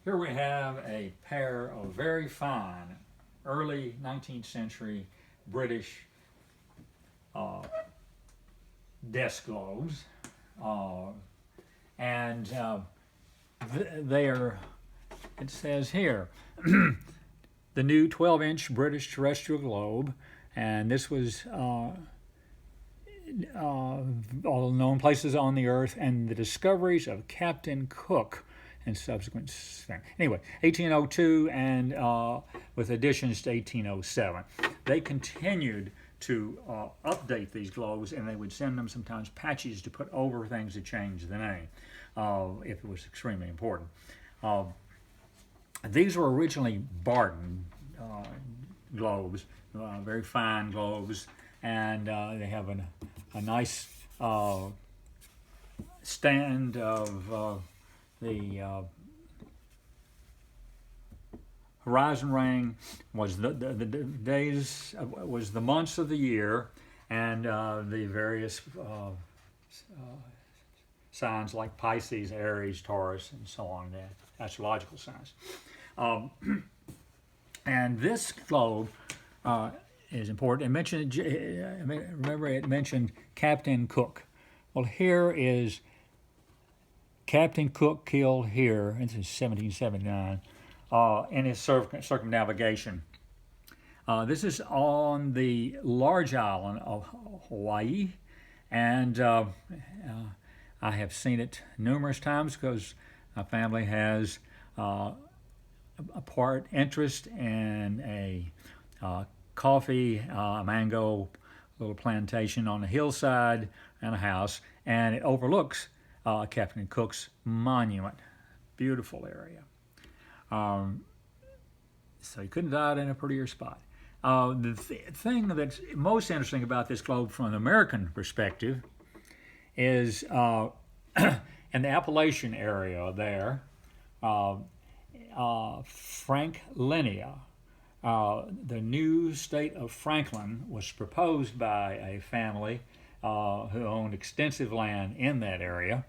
Here we have a pair of very fine early 19th century British desk globes, and they are, it says here, the new 12-inch British terrestrial globe, and this was all known places on the Earth and the discoveries of Captain Cook and subsequent thing. Anyway, 1802 and with additions to 1807. They continued to update these globes, and they would send them sometimes patches to put over things to change the name if it was extremely important. These were originally Bardin globes, very fine globes, and they have a nice stand of the horizon ring was the days, was the months of the year, and the various signs like Pisces, Aries, Taurus, and so on, the astrological signs. And this globe is important. It mentioned, remember it mentioned Captain Cook. Well, here is Captain Cook killed here in 1779 in his circumnavigation. This is on the large island of Hawaii, and I have seen it numerous times because my family has a part interest in a coffee, mango little plantation on a hillside and a house, and it overlooks Captain Cook's monument. Beautiful area. So you couldn't die in a prettier spot. The thing that's most interesting about this globe from an American perspective is in the Appalachian area there, Franklinia, the new state of Franklin, was proposed by a family who owned extensive land in that area,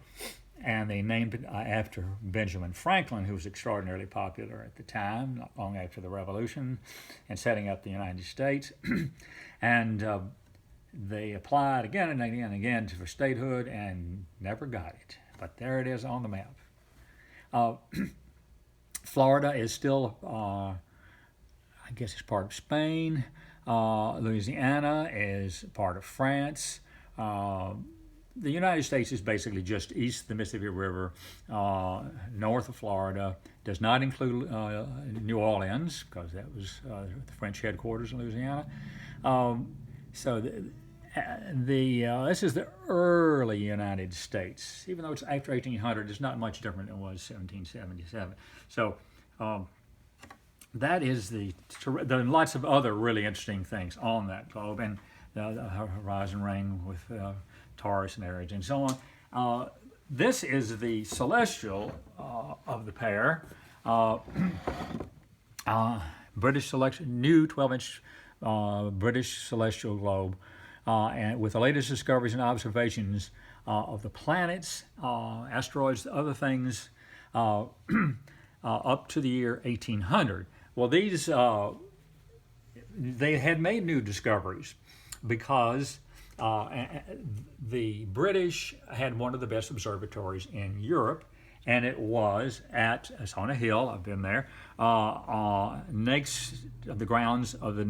and they named it after Benjamin Franklin, who was extraordinarily popular at the time, not long after the Revolution, and setting up the United States. And they applied again and again and again for statehood and never got it. But there it is on the map. Florida is still, I guess it's part of Spain. Louisiana is part of France. The United States is basically just east of the Mississippi River, north of Florida. Does not include New Orleans, because that was the French headquarters in Louisiana. So this is the early United States. Even though it's after 1800, it's not much different than it was 1777. So that is there are lots of other really interesting things on that globe, and the horizon ring with Taurus and Aries and so on. This is the celestial of the pair. British selection, new 12-inch British celestial globe, and with the latest discoveries and observations of the planets, asteroids, other things, up to the year 1800. Well, these they had made new discoveries because the British had one of the best observatories in Europe, and it's on a hill, I've been there, next to the grounds of the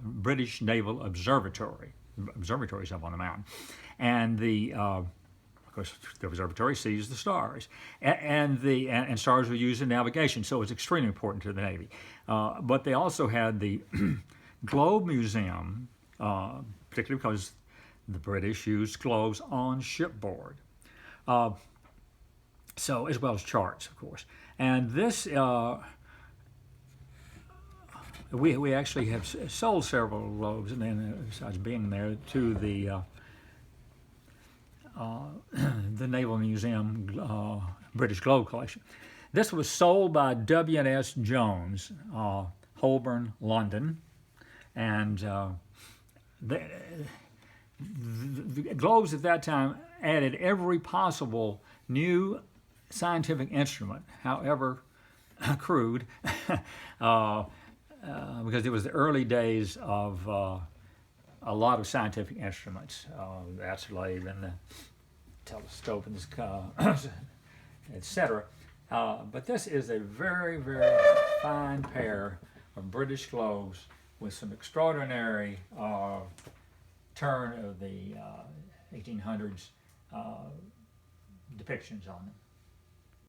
British Naval Observatory. Observatories up on the mountain. And of course, the observatory sees the stars, and stars were used in navigation, so it was extremely important to the Navy. But they also had the Globe Museum, particularly because the British used globes on shipboard. So, as well as charts, of course. And this, we actually have sold several globes, and then besides being there, to the Naval Museum British Globe Collection. This was sold by W&S Jones, Holborn, London, and the globes at that time added every possible new scientific instrument, however crude because it was the early days of a lot of scientific instruments, the astrolabe and the telescope and etc. But this is a very, very fine pair of British globes with some extraordinary turn of the 1800s depictions on them.